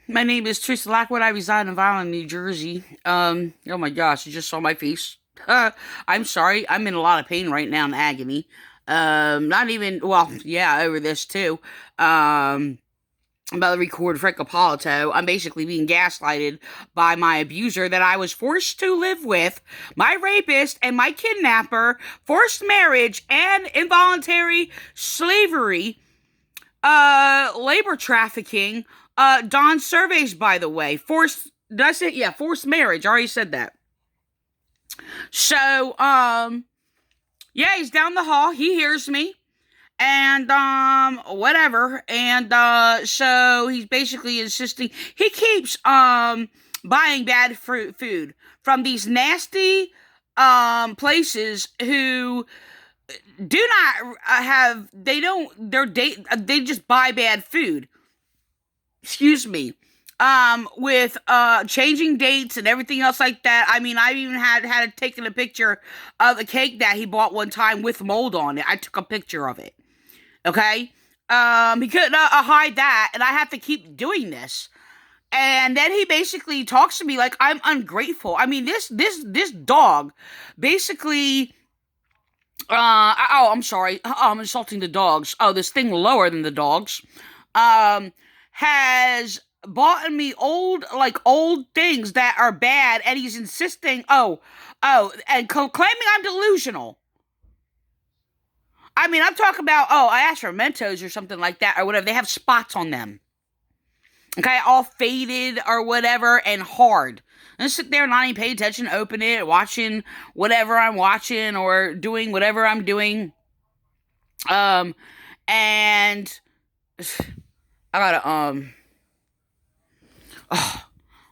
My name is Teresa Lockwood. I reside in Vineland, New Jersey. Oh my gosh, you just saw my face. I'm sorry. I'm in a lot of pain right now and agony. Not even, well, yeah, over this too. I'm about to record Frank Ippolito. I'm basically being gaslighted by my abuser that I was forced to live with, my rapist and my kidnapper, forced marriage and involuntary slavery, labor trafficking, Don surveys, by the way. Forced, did I say, yeah, forced marriage. I already said that. So, yeah, he's down the hall. He hears me. And, whatever. And, so he's basically insisting, he keeps, buying bad food from these nasty, places who do not have, they don't, they just buy bad food. Excuse me. With changing dates and everything else like that. I mean, I even had taken a picture of a cake that he bought one time with mold on it. I took a picture of it. Okay. He couldn't hide that, and I have to keep doing this. And then he basically talks to me like I'm ungrateful. I mean, this dog basically. I'm sorry. I'm insulting the dogs. Oh, this thing lower than the dogs. Has bought me old things that are bad, and he's insisting, and claiming I'm delusional. I mean, I'm talking about, I asked for Mentos or something like that, or whatever. They have spots on them. Okay, all faded or whatever, and hard. And sit there and not even pay attention, open it, watching whatever I'm watching, or doing whatever I'm doing. And I gotta,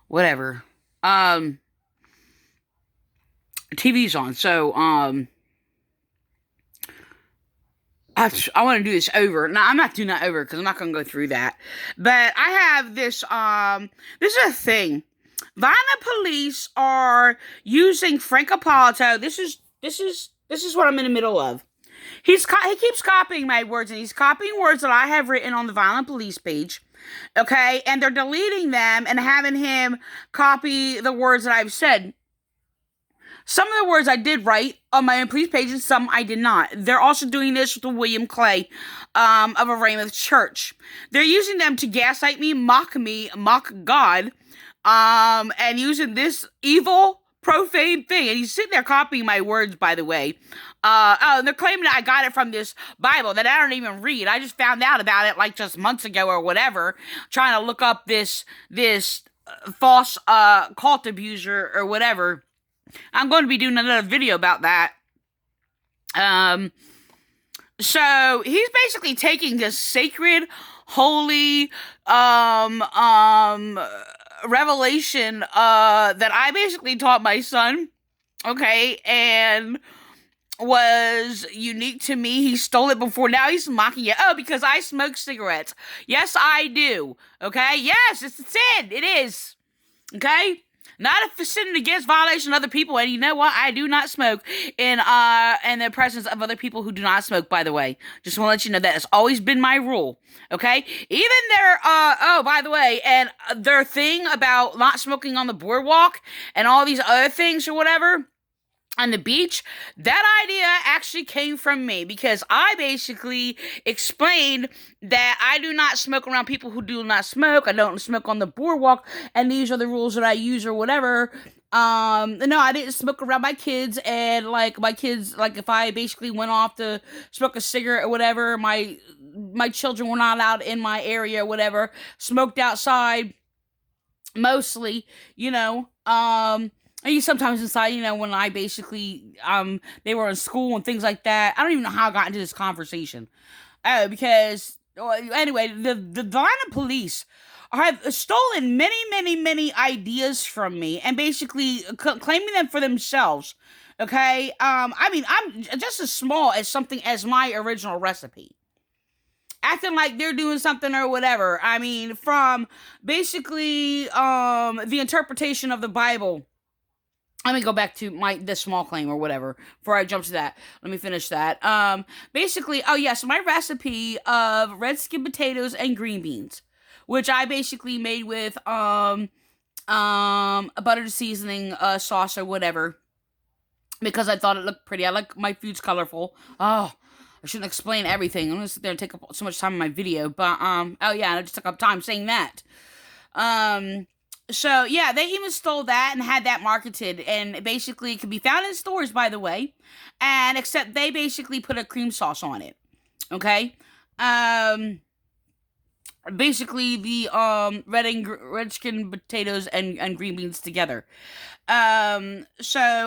whatever. TV's on, so, I want to do this over. Now, I'm not doing that over because I'm not going to go through that. But I have this, this is a thing. Vineland Police are using Frank Ippolito. This is what I'm in the middle of. He keeps copying my words, and he's copying words that I have written on the Vineland Police page. Okay? And they're deleting them and having him copy the words that I've said. Some of the words I did write on my police page, and some I did not. They're also doing this with the William Clay of a Weymouth Church. They're using them to gaslight me, mock God, and using this evil, profane thing. And he's sitting there copying my words, by the way. And they're claiming that I got it from this Bible that I don't even read. I just found out about it like just months ago or whatever, trying to look up this false cult abuser or whatever. I'm going to be doing another video about that. So he's basically taking this sacred, holy, revelation, that I basically taught my son, okay, and was unique to me. He stole it before. Now he's mocking it. Oh, because I smoke cigarettes. Yes, I do. Okay? Yes, it's a sin. It is. Okay? Not a sin against violation of other people, and you know what? I do not smoke in the presence of other people who do not smoke, by the way. Just want to let you know that has always been my rule, okay? Even their, by the way, and their thing about not smoking on the boardwalk and all these other things or whatever, on the beach, that idea actually came from me because I basically explained that I do not smoke around people who do not smoke. I don't smoke on the boardwalk, and these are the rules that I use or whatever. No, I didn't smoke around my kids, and like my kids, like if I basically went off to smoke a cigarette or whatever, my children were not allowed in my area or whatever. Smoked outside, mostly, you know. And sometimes inside, you know, when I basically, they were in school and things like that. I don't even know how I got into this conversation. Because, anyway, the Vineland Police have stolen many, many, many ideas from me and basically claiming them for themselves. Okay? I mean, I'm just as small as something as my original recipe. Acting like they're doing something or whatever. I mean, from basically, the interpretation of the Bible. Let me go back to this small claim or whatever before I jump to that. Let me finish that. Basically, so my recipe of red skin potatoes and green beans which I basically made with a butter seasoning sauce or whatever, because I thought it looked pretty. I like my foods colorful. Oh, I shouldn't explain everything. I'm gonna sit there and take up so much time in my video, but oh yeah, I just took up time saying that. So yeah, they even stole that and had that marketed, and basically it can be found in stores, by the way, and except they basically put a cream sauce on it. Okay, basically the red skin potatoes and green beans together. So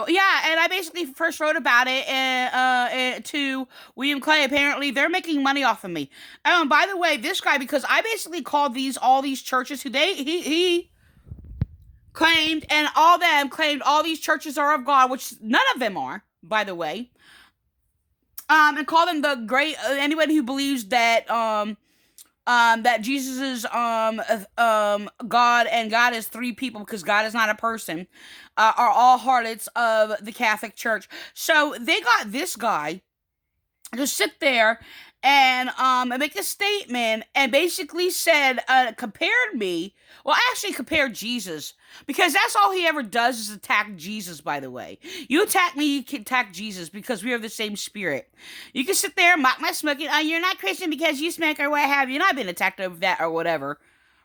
yeah, and I basically first wrote about it to William Clay. Apparently they're making money off of me. Oh, and by the way, this guy, because I basically called all these churches who he claimed, and all them claimed all these churches are of God, which none of them are, by the way. And call them the great, anybody who believes that that Jesus is God, and God is three people because God is not a person, are all harlots of the Catholic Church. So they got this guy to sit there and make a statement and basically said, compared me. Well, actually compared Jesus, because that's all he ever does is attack Jesus, by the way. You attack me, you can attack Jesus, because we are the same spirit. You can sit there and mock my smoking. Oh, you're not Christian because you smoke or what have you. And I've been attacked over that or whatever.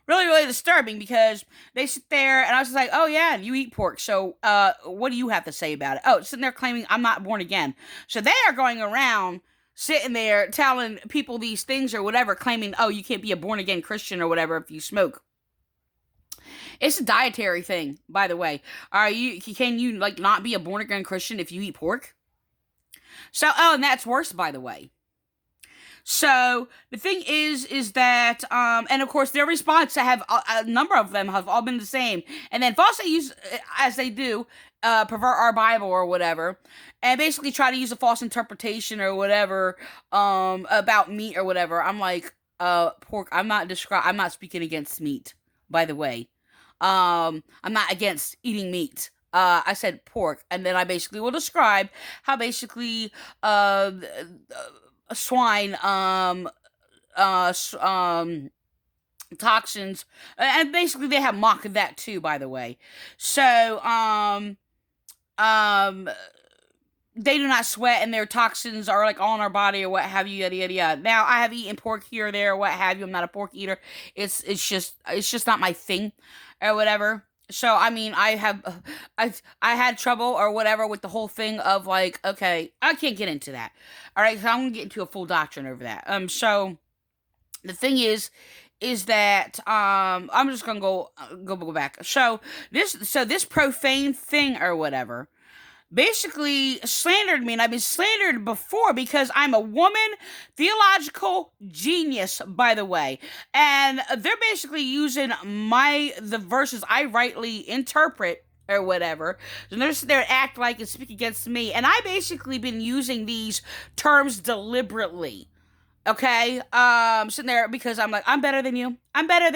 Really, really disturbing, because they sit there and I was just like, oh yeah, you eat pork. So what do you have to say about it? Oh, sitting there claiming I'm not born again. So they are going around sitting there telling people these things or whatever, claiming, oh, you can't be a born again Christian or whatever if you smoke. It's a dietary thing, by the way. Can you like not be a born again Christian if you eat pork? So, oh, and that's worse, by the way. So the thing is that, and of course their response, I have a number of them have all been the same, and then falsely use, as they do, pervert our Bible or whatever, and basically try to use a false interpretation or whatever, about meat or whatever. I'm like, pork. I'm not speaking against meat, by the way. I'm not against eating meat. I said pork, and then I basically will describe how basically, swine, toxins, and basically they have mock of that too, by the way. So, they do not sweat, and their toxins are like all in our body or what have you, yada yada yada. Now, I have eaten pork here or there, or what have you. I'm not a pork eater. It's just not my thing, or whatever. So I mean, I had trouble or whatever with the whole thing of like, okay, I can't get into that. All right, so I'm gonna get into a full doctrine over that. So the thing is that I'm just gonna go back. So this profane thing or whatever basically slandered me, and I've been slandered before because I'm a woman theological genius, by the way, and they're basically using the verses I rightly interpret or whatever, and they're sitting there and act like and speak against me, and I basically been using these terms deliberately. Okay, sitting there because I'm like, I'm better than you. I'm better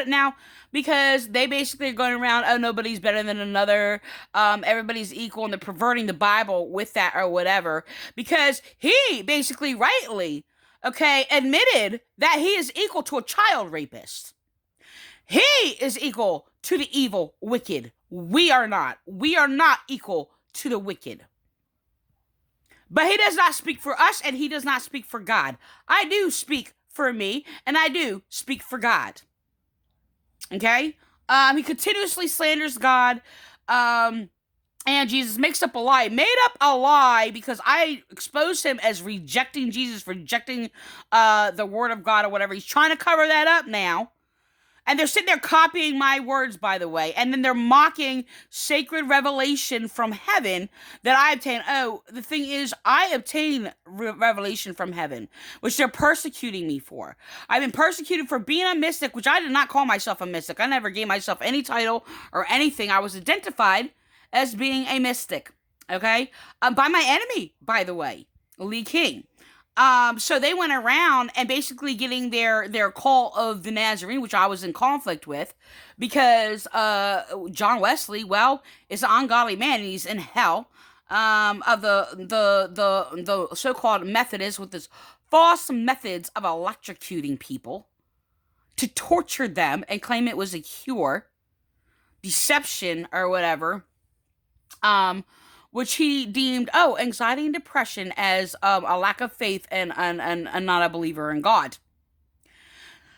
now, because they basically are going around, oh, nobody's better than another, everybody's equal, and they're perverting the Bible with that or whatever, because he basically rightly, okay, admitted that he is equal to a child rapist. He is equal to the evil, wicked. We are not equal to the wicked. But he does not speak for us, and he does not speak for God. I do speak for me, and I do speak for God. Okay? He continuously slanders God, and Jesus makes up a lie. Made up a lie because I exposed him as rejecting Jesus, rejecting the word of God or whatever. He's trying to cover that up now. And they're sitting there copying my words, by the way. And then they're mocking sacred revelation from heaven that I obtained. Oh, the thing is, I obtained revelation from heaven, which they're persecuting me for. I've been persecuted for being a mystic, which I did not call myself a mystic. I never gave myself any title or anything. I was identified as being a mystic, okay? By my enemy, by the way, Lee King. So they went around and basically getting their cult of the Nazarene, which I was in conflict with, because John Wesley, well, is an ungodly man, and he's in hell. Of the so-called Methodists with this false methods of electrocuting people. to torture them and claim it was a cure, deception, or whatever. Which he deemed, anxiety and depression as a lack of faith and not a believer in God.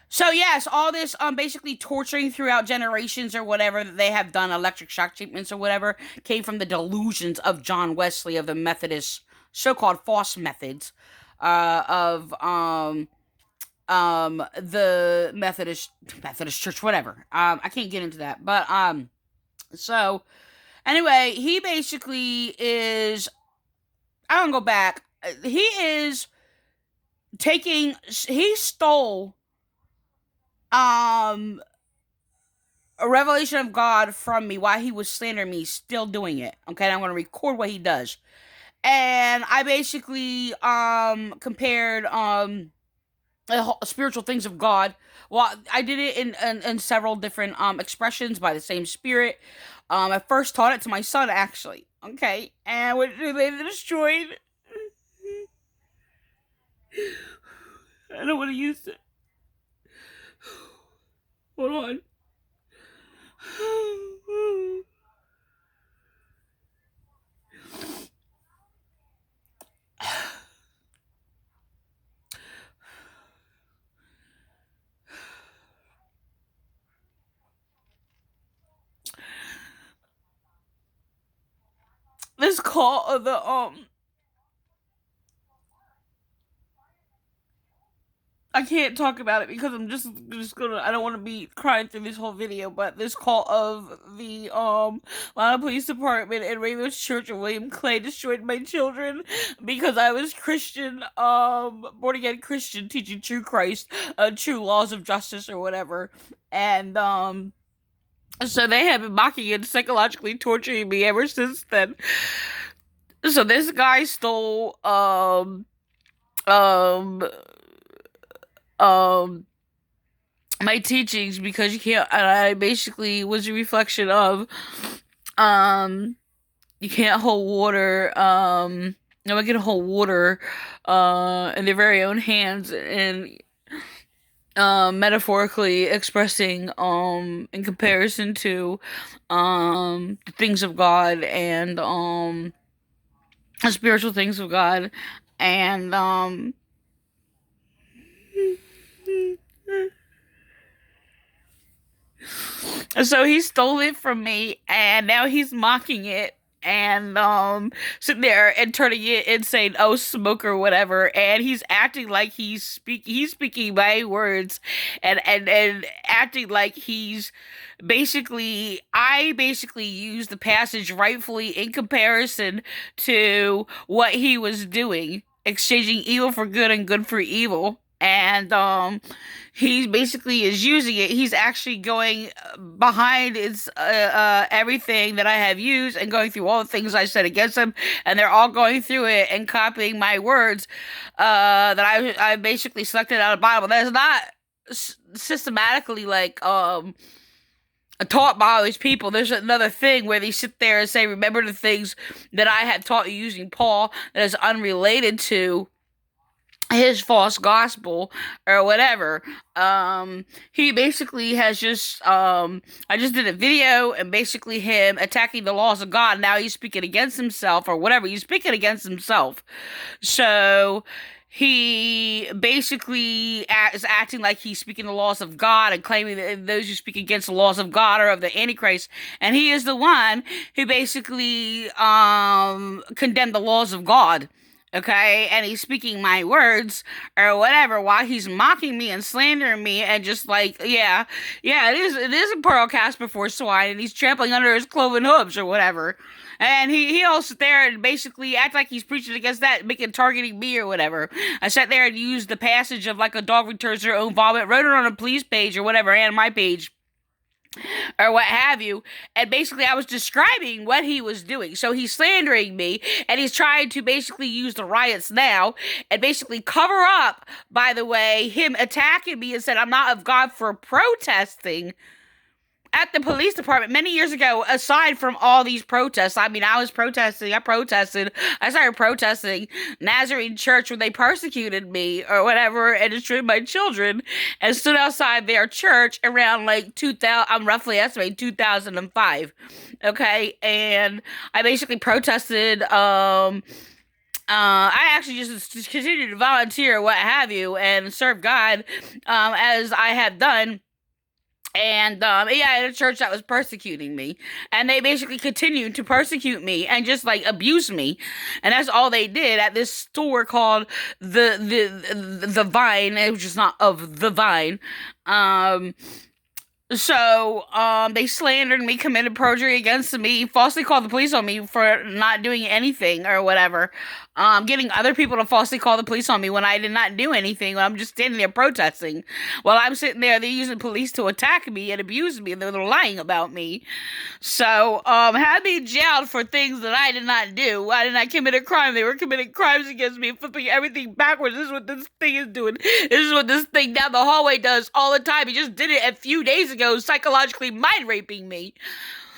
So yes, all this basically torturing throughout generations or whatever that they have done, electric shock treatments or whatever, came from the delusions of John Wesley of the Methodist so-called false methods of the Methodist Church, whatever. I can't get into that, but so anyway, he basically is. I don't go back. He is taking. He stole a revelation of God from me while he was slandering me, still doing it. Okay, and I'm going to record what he does. And I basically compared spiritual things of God. Well, I did it in several different expressions by the same spirit. I first taught it to my son, actually. Okay, and they destroyed. I don't want to use it. Hold on. This call of the I can't talk about it because I'm just gonna. I don't want to be crying through this whole video. But this call of the Vineland Police Department and Rainbow's Church of William Clay destroyed my children because I was Christian, born again Christian, teaching true Christ, true laws of justice or whatever, and so they have been mocking and psychologically torturing me ever since then. So this guy stole my teachings because you can't. I basically was a reflection of you can't hold water. No one can hold water in their very own hands, and metaphorically expressing in comparison to the things of God and the spiritual things of God, and so he stole it from me, and now he's mocking it, and sitting there and turning it and saying, "Oh, smoke," or whatever, and he's acting like he's speaking my words, and acting like he's basically. I basically used the passage rightfully in comparison to what he was doing, exchanging evil for good and good for evil. And he basically is using it. He's actually going behind its everything that I have used and going through all the things I said against him, and they're all going through it and copying my words that I basically selected out of the Bible. That is not systematically like taught by all these people. There's another thing where they sit there and say, "Remember the things that I had taught you," using Paul, that is unrelated to his false gospel or whatever. He basically has just I just did a video and basically him attacking the laws of God. Now he's speaking against himself or whatever. He's speaking against himself. So he basically is acting like he's speaking the laws of God and claiming that those who speak against the laws of God are of the Antichrist. And he is the one who basically condemned the laws of God. Okay, and he's speaking my words or whatever while he's mocking me and slandering me and just like, yeah, it is a pearl cast before swine, and he's trampling under his cloven hooves or whatever. And he'll sit there and basically act like he's preaching against that, targeting me or whatever. I sat there and used the passage of like a dog returns their own vomit, wrote it on a police page or whatever, and my page, or what have you, and basically I was describing what he was doing. So he's slandering me, and he's trying to basically use the riots now, and basically cover up, by the way, him attacking me and said I'm not of God for protesting at the police department many years ago, aside from all these protests. I mean, I started protesting Nazarene Church when they persecuted me or whatever and destroyed my children, and stood outside their church around like 2000, I'm roughly estimating 2005. Okay. And I basically protested, I actually just continued to volunteer, what have you, and serve God, as I had done. And yeah, in a church that was persecuting me, and they basically continued to persecute me and just like abuse me, and that's all they did at this store called the Vine, which is not of the Vine. Um, they slandered me, committed perjury against me, falsely called the police on me for not doing anything or whatever. Getting other people to falsely call the police on me when I did not do anything, when I'm just standing there protesting. While I'm sitting there, they're using police to attack me and abuse me, and they're lying about me. So, had me jailed for things that I did not do. I did not commit a crime. They were committing crimes against me, flipping everything backwards. This is what this thing is doing. This is what this thing down the hallway does all the time. He just did it a few days ago, psychologically mind raping me.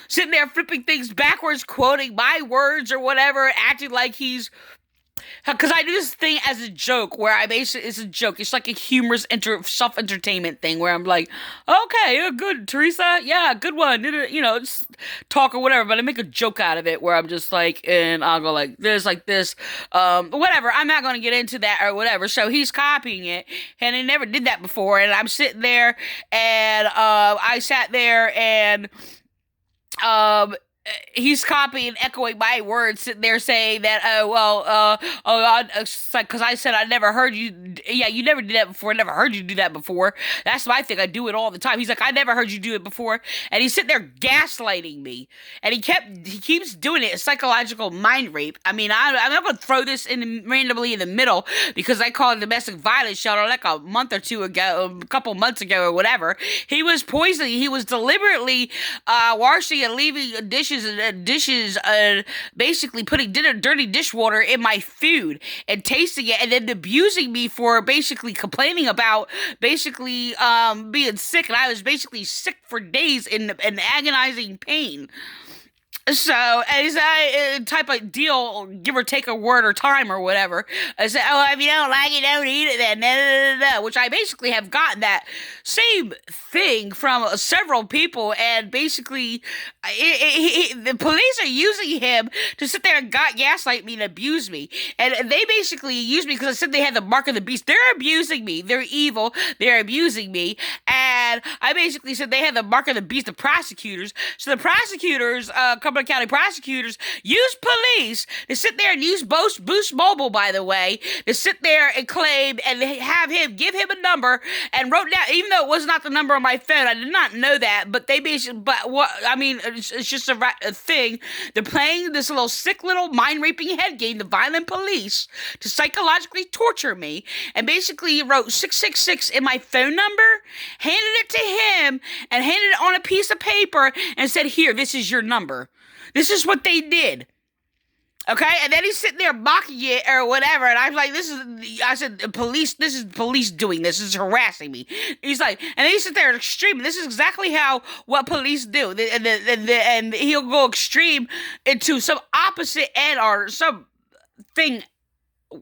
Sitting there flipping things backwards, quoting my words or whatever, acting like he's... Because I do this thing as a joke, where I basically, it's a joke. It's like a humorous self-entertainment thing, where I'm like, okay, good, Teresa, yeah, good one, just talk or whatever, but I make a joke out of it, where I'm just like, and I'll go like this, whatever, I'm not going to get into that or whatever. So he's copying it, and he never did that before, and I'm sitting there, and I sat there, and he's copying and echoing my words, sitting there saying that, because I said I never heard you. Yeah, you never did that before. I never heard you do that before. That's my thing. I do it all the time. He's like, I never heard you do it before, and he's sitting there gaslighting me, and he keeps doing it. It's psychological mind rape. I mean, I'm not going to throw this randomly in the middle, because I called a domestic violence shelter like a couple months ago or whatever. He was poisoning. He was deliberately washing and leaving dishes, basically putting dirty dishwater in my food and tasting it, and then abusing me for basically complaining about basically being sick, and I was basically sick for days in agonizing pain. So, it's a type of deal, give or take a word or time or whatever. I said, if you don't like it, don't eat it then, which I basically have gotten that same thing from several people, and basically, the police are using him to sit there and gaslight me and abuse me. And they basically use me because I said they had the mark of the beast. They're abusing me. They're evil. They're abusing me. And I basically said they had the mark of the beast, the prosecutors. So the prosecutors, Cumberland County prosecutors, use police to sit there and use Boost Mobile, by the way, to sit there and claim and have him give him a number, and wrote down, even though it was not the number on my phone. I did not know that, but it's just a thing. They're playing this little sick little mind raping head game, the Vineland Police, to psychologically torture me, and basically wrote 666 in my phone number, handed it to him, and handed it on a piece of paper, and said, here, this is your number. This is what they did. Okay, and then he's sitting there mocking it or whatever, and I'm like, this is police doing this. This is harassing me. He's like, and then he sits there extreme. This is exactly what police do, and he'll go extreme into some opposite end or some thing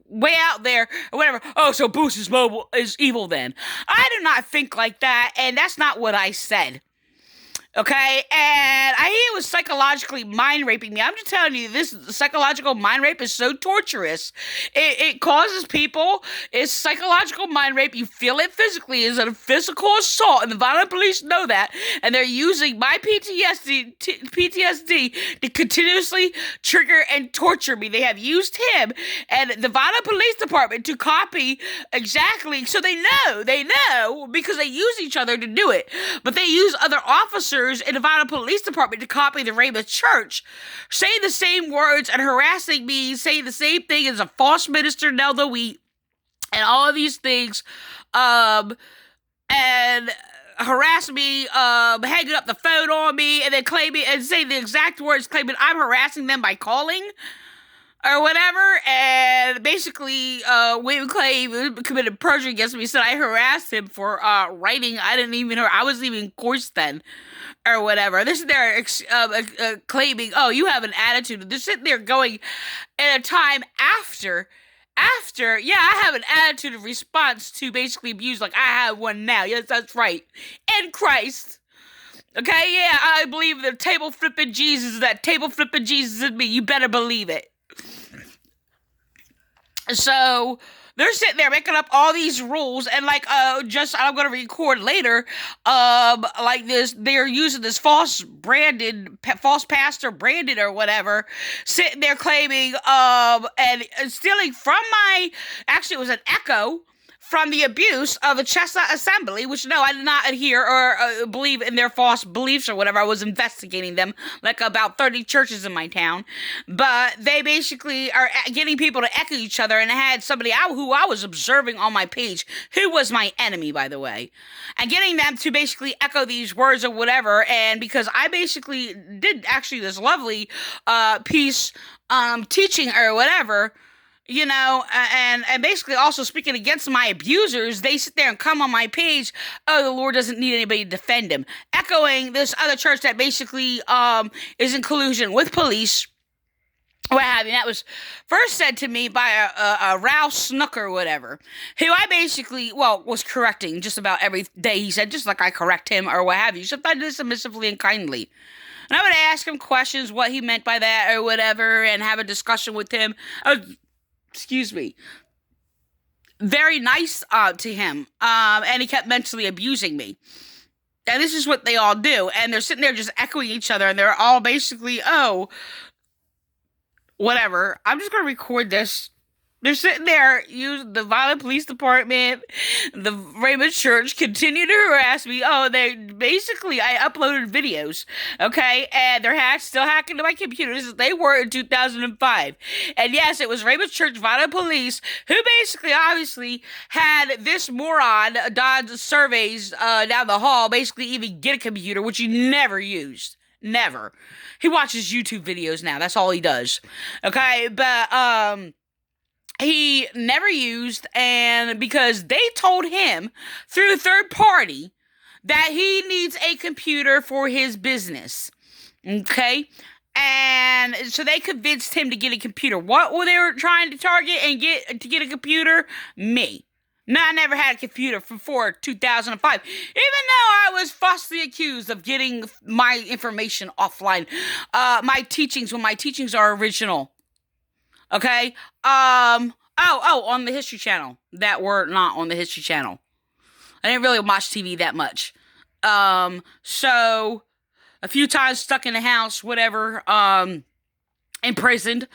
way out there or whatever. Oh, so Boost is evil then. I do not think like that, and that's not what I said. Okay, and he was psychologically mind raping me. I'm just telling you, this psychological mind rape is so torturous. It causes people, it's psychological mind rape. You feel it physically. It's a physical assault, and the Vineland Police know that, and they're using my PTSD to continuously trigger and torture me. They have used him and the Vineland Police Department to copy exactly, so they know, because they use each other to do it, but they use other officers in the Vineland Police Department to copy the Raymond Church, saying the same words and harassing me, saying the same thing as a false minister, Nelda Wheat, and all of these things, and harass me, hanging up the phone on me, and then claiming and saying the exact words, claiming I'm harassing them by calling. or whatever, and basically, William Clay committed perjury against me. Said I harassed him for writing. I wasn't even in course then, or whatever. They're sitting there claiming, "Oh, you have an attitude." They're sitting there going at a time after, yeah, I have an attitude of response to basically abuse like I have one now. Yes, that's right. In Christ. Okay, yeah, I believe the table flipping Jesus, that table flipping Jesus in me. You better believe it. So they're sitting there making up all these rules, and like I'm gonna record later, like this, they're using this false pastor branded or whatever, sitting there claiming and stealing from actually it was an echo from the abuse of the Chestnut Assembly, which no, I did not adhere or believe in their false beliefs or whatever. I was investigating them, like about 30 churches in my town. But they basically are getting people to echo each other, and I had somebody who I was observing on my page, who was my enemy, by the way, and getting them to basically echo these words or whatever. And because I basically did actually this lovely piece teaching or whatever, and basically also speaking against my abusers, they sit there and come on my page, "Oh, the Lord doesn't need anybody to defend him," echoing this other church that basically is in collusion with police, what have you. That was first said to me by a Ralph Snook or whatever, who I basically, was correcting just about every day he said, just like I correct him or what have you, except I did submissively and kindly. And I would ask him questions, what he meant by that or whatever, and have a discussion with him. Excuse me, very nice to him, and he kept mentally abusing me. And this is what they all do, and they're sitting there just echoing each other, and they're all basically, oh, whatever. I'm just gonna record this. They're sitting there, using the Vineland Police Department, the Raymond Church, continue to harass me. Oh, I uploaded videos, okay? And they're still hacking to my computers as they were in 2005. And yes, it was Raymond Church, Vineland Police, who basically, obviously, had this moron, Don's surveys down the hall, basically even get a computer, which he never used. Never. He watches YouTube videos now. That's all he does. Okay? But, he never used, and because they told him through a third party that he needs a computer for his business. Okay? And so they convinced him to get a computer. What were they trying to target and get a computer? Me. No, I never had a computer before 2005, even though I was falsely accused of getting my information offline. My teachings, when my teachings are original. Okay? On the History Channel. That were not on the History Channel. I didn't really watch TV that much. So, a few times stuck in the house, whatever, imprisoned.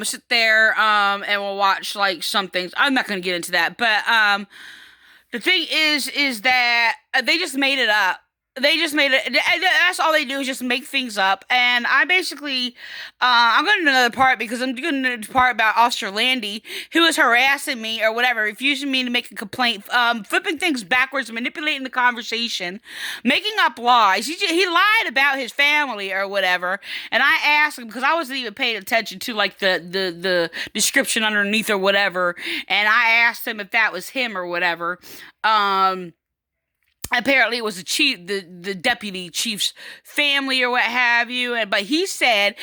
Sit there, and we'll watch, like, some things. I'm not gonna get into that, but, the thing is that they just made it up. That's all they do is just make things up. And I basically, I'm going to another part because I'm going to the part about Officer Landy, who was harassing me or whatever, refusing me to make a complaint, flipping things backwards, manipulating the conversation, making up lies. He lied about his family or whatever. And I asked him, because I wasn't even paying attention to like the description underneath or whatever. And I asked him if that was him or whatever. Apparently it was the deputy chief's family or what have you, but he said,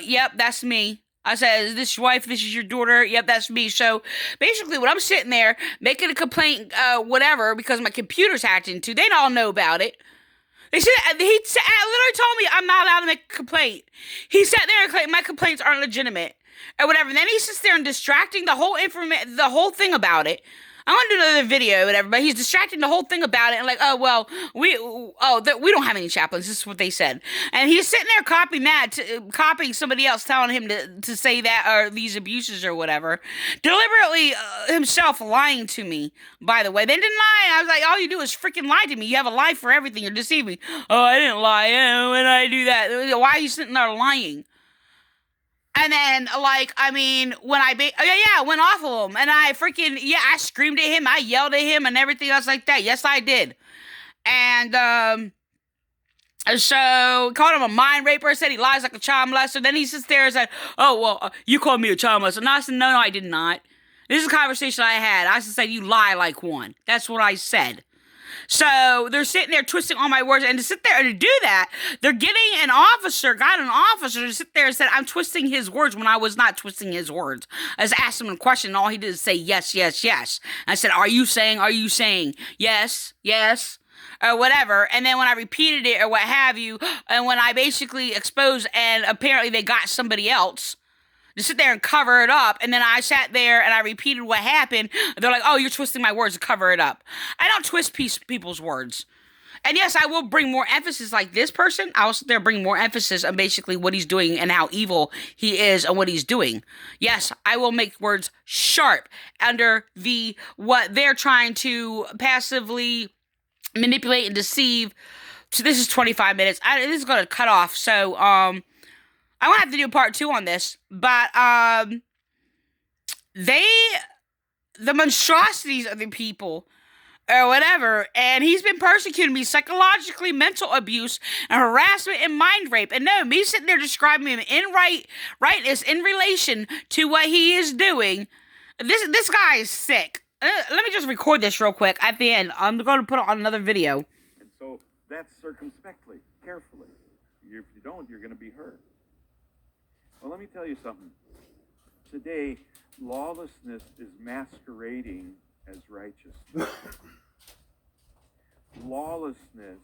"Yep, that's me." I said, "Is this your wife? This is your daughter?" "Yep, that's me." So basically, when I'm sitting there making a complaint, whatever, because my computer's hacked into, they all know about it. He literally told me I'm not allowed to make a complaint. He sat there and claimed my complaints aren't legitimate or whatever. And then he sits there and distracting the whole thing about it. I'm gonna do another video or whatever, but he's distracting the whole thing about it and like, "Oh, well, we don't have any chaplains." This is what they said. And he's sitting there copying somebody else, telling him to say that, or these abuses or whatever. Deliberately himself lying to me, by the way. They didn't lie. I was like, all you do is freaking lie to me. You have a lie for everything. You're deceiving. "Oh, I didn't lie. When I do that." Why are you sitting there lying? And then, like, I mean, when I went off of him, and I screamed at him, I yelled at him, and everything else like that. Yes, I did. And, So called him a mind raper, said he lies like a child molester. Then he sits there and said, "Oh well, you called me a child molester." And I said, "No, I did not. This is a conversation I had. I said you lie like one. That's what I said." So they're sitting there twisting all my words, and to sit there and to do that, they're getting got an officer to sit there and said I'm twisting his words when I was not twisting his words. I just asked him a question, and all he did is say yes, yes, yes. I said, are you saying yes, yes, or whatever? And then when I repeated it or what have you, and when I basically exposed, and apparently they got somebody else to sit there and cover it up, and then I sat there and I repeated what happened. They're like, "Oh, you're twisting my words to cover it up." I don't twist people's words. And yes, I will bring more emphasis, like this person. I will sit there and bring more emphasis on basically what he's doing and how evil he is and what he's doing. Yes, I will make words sharp under what they're trying to passively manipulate and deceive. So this is 25 minutes. This is going to cut off. So, I won't have to do part 2 on this, but the monstrosities of the people or whatever, and he's been persecuting me psychologically, mental abuse and harassment and mind rape. And no, me sitting there describing him in rightness in relation to what he is doing. This guy is sick. Let me just record this real quick at the end. I'm going to put it on another video. And so that's circumspectly, carefully. If you don't, you're going to be hurt. Well, let me tell you something. Today, lawlessness is masquerading as righteousness. Lawlessness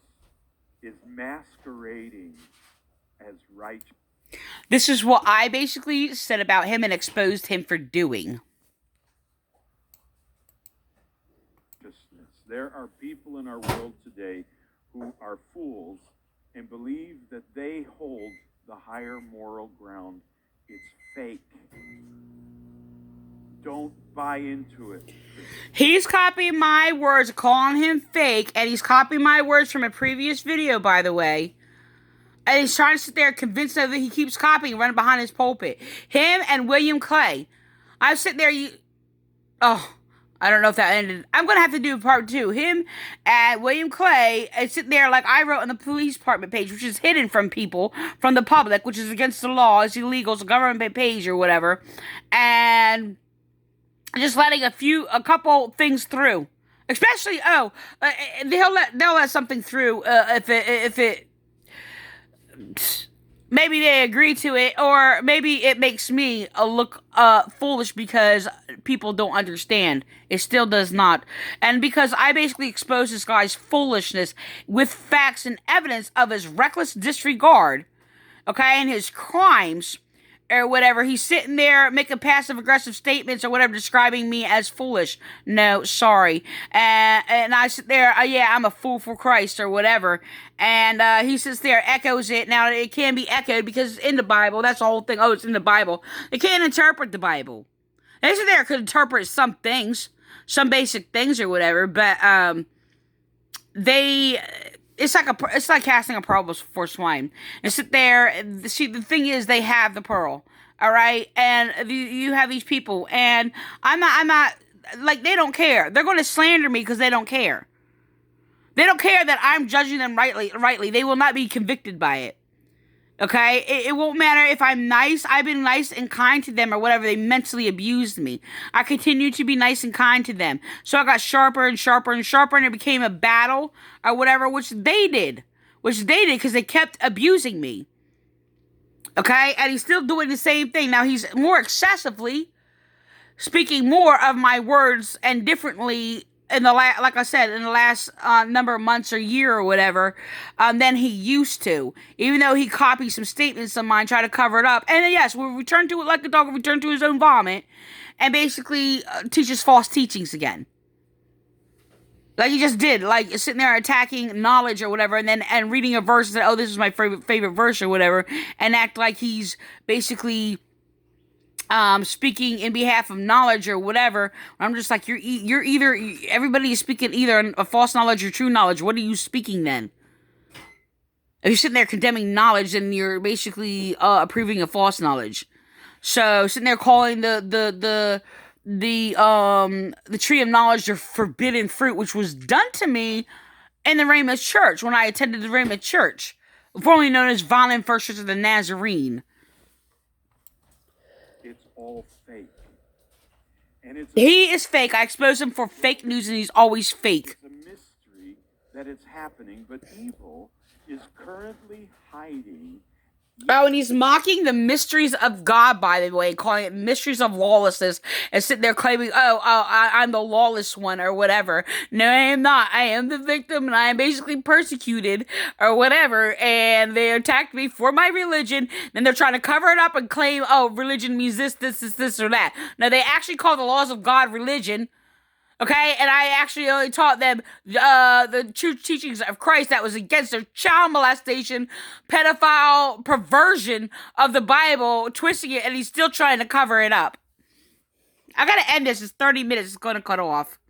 is masquerading as righteousness. This is what I basically said about him and exposed him for doing. There are people in our world today who are fools and believe that they hold the higher moral ground. It's fake. Don't buy into it. He's copying my words, calling him fake, and he's copying my words from a previous video, by the way. And he's trying to sit there and convince them that he keeps copying, running behind his pulpit. Him and William Clay. I was sitting there, I don't know if that ended. I'm going to have to do part 2. Him and William Clay is sitting there like I wrote on the police department page, which is hidden from people, from the public, which is against the law. It's illegal. It's a government page or whatever. And just letting a couple things through. Especially, they'll let something through if it maybe they agree to it, or maybe it makes me look foolish because people don't understand. It still does not. And because I basically exposed this guy's foolishness with facts and evidence of his reckless disregard, okay, and his crimes, or whatever. He's sitting there making passive-aggressive statements or whatever, describing me as foolish. No, sorry. And I sit there, I'm a fool for Christ or whatever. And he sits there, echoes it. Now, it can be echoed because it's in the Bible. That's the whole thing. Oh, it's in the Bible. They can't interpret the Bible. They sit there could interpret some things, some basic things or whatever, but it's like casting a pearl before swine. And sit there. See, the thing is, they have the pearl, all right. And you have these people, and I'm not like, they don't care. They're going to slander me because they don't care. They don't care that I'm judging them rightly. They will not be convicted by it. Okay, it won't matter if I'm nice. I've been nice and kind to them or whatever. They mentally abused me. I continue to be nice and kind to them. So I got sharper and sharper and sharper, and it became a battle or whatever, which they did because they kept abusing me. Okay, and he's still doing the same thing. Now he's more excessively speaking more of my words and differently like I said, in the last number of months or year or whatever, than he used to. Even though he copied some statements of mine, try to cover it up. And then, yes, we'll return to it like a dog will return to his own vomit, and basically teaches false teachings again. Like he just did, like sitting there attacking knowledge or whatever, and reading a verse and say, "Oh, this is my favorite verse" or whatever, and act like he's basically speaking in behalf of knowledge or whatever. I'm just like, you're either, everybody is speaking either a false knowledge or true knowledge. What are you speaking then? If you're sitting there condemning knowledge, then you're basically approving of false knowledge. So sitting there calling the tree of knowledge the forbidden fruit, which was done to me in the Rhema church when I attended the Rhema church. formerly known as Vineland First Church of the Nazarene. It's all fake. And He is fake. I exposed him for fake news, and he's always fake. It's a mystery that it's happening, but evil is currently hiding. Oh, and he's mocking the mysteries of God, by the way, calling it mysteries of lawlessness, and sitting there claiming, I'm the lawless one, or whatever. No, I am not. I am the victim, and I am basically persecuted, or whatever, and they attacked me for my religion, and they're trying to cover it up and claim, religion means this, or that. No, they actually call the laws of God religion. Okay, and I actually only taught them the true teachings of Christ that was against their child molestation, pedophile perversion of the Bible, twisting it, and he's still trying to cover it up. I gotta end this. It's 30 minutes. It's gonna cut off.